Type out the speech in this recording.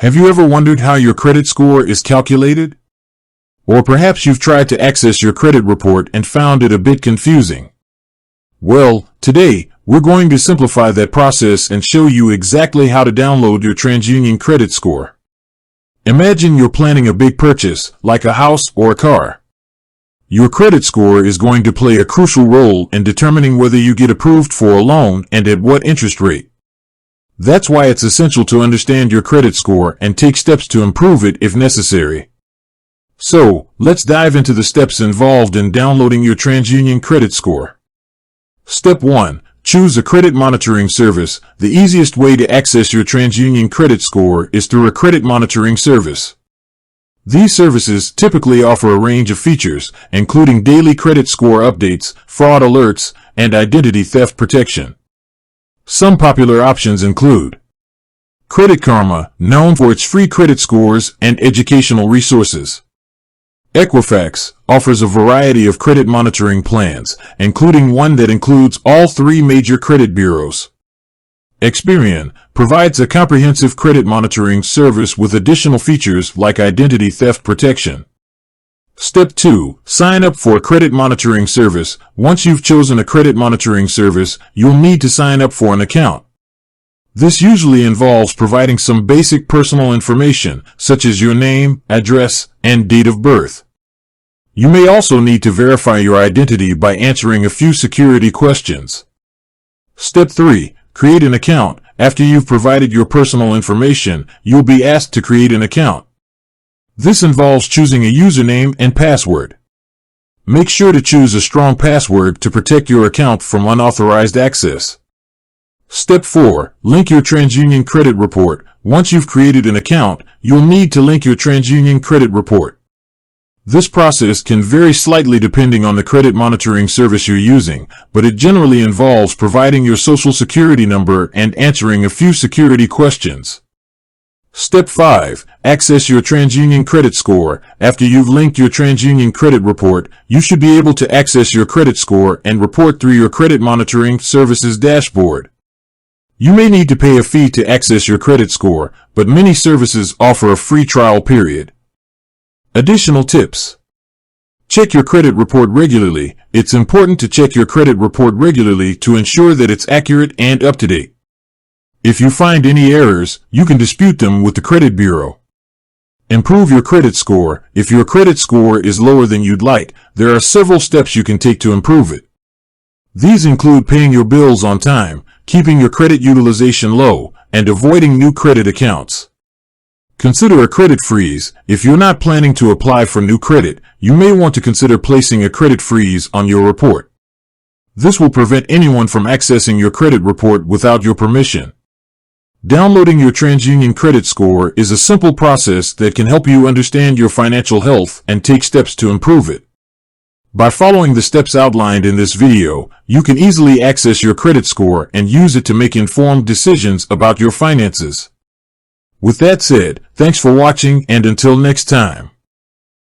Have you ever wondered how your credit score is calculated? Or perhaps you've tried to access your credit report and found it a bit confusing. Well, today, we're going to simplify that process and show you exactly how to download your TransUnion credit score. Imagine you're planning a big purchase, like a house or a car. Your credit score is going to play a crucial role in determining whether you get approved for a loan and at what interest rate. That's why it's essential to understand your credit score and take steps to improve it if necessary. So, let's dive into the steps involved in downloading your TransUnion credit score. Step 1. Choose a credit monitoring service. The easiest way to access your TransUnion credit score is through a credit monitoring service. These services typically offer a range of features, including daily credit score updates, fraud alerts, and identity theft protection. Some popular options include Credit Karma, known for its free credit scores and educational resources. Equifax offers a variety of credit monitoring plans, including one that includes all three major credit bureaus. Experian provides a comprehensive credit monitoring service with additional features like identity theft protection. Step 2. Sign up for a credit monitoring service. Once you've chosen a credit monitoring service, you'll need to sign up for an account. This usually involves providing some basic personal information, such as your name, address, and date of birth. You may also need to verify your identity by answering a few security questions. Step 3. Create an account. After you've provided your personal information, you'll be asked to create an account. This involves choosing a username and password. Make sure to choose a strong password to protect your account from unauthorized access. Step 4. Link your TransUnion credit report. Once you've created an account, you'll need to link your TransUnion credit report. This process can vary slightly depending on the credit monitoring service you're using, but it generally involves providing your social security number and answering a few security questions. Step 5. Access your TransUnion credit score. After you've linked your TransUnion credit report, you should be able to access your credit score and report through your credit monitoring services dashboard. You may need to pay a fee to access your credit score, but many services offer a free trial period. Additional tips. Check your credit report regularly. It's important to check your credit report regularly to ensure that it's accurate and up to date. If you find any errors, you can dispute them with the credit bureau. Improve your credit score. If your credit score is lower than you'd like, there are several steps you can take to improve it. These include paying your bills on time, keeping your credit utilization low, and avoiding new credit accounts. Consider a credit freeze. If you're not planning to apply for new credit, you may want to consider placing a credit freeze on your report. This will prevent anyone from accessing your credit report without your permission. Downloading your TransUnion credit score is a simple process that can help you understand your financial health and take steps to improve it. By following the steps outlined in this video, you can easily access your credit score and use it to make informed decisions about your finances. With that said, thanks for watching, and until next time.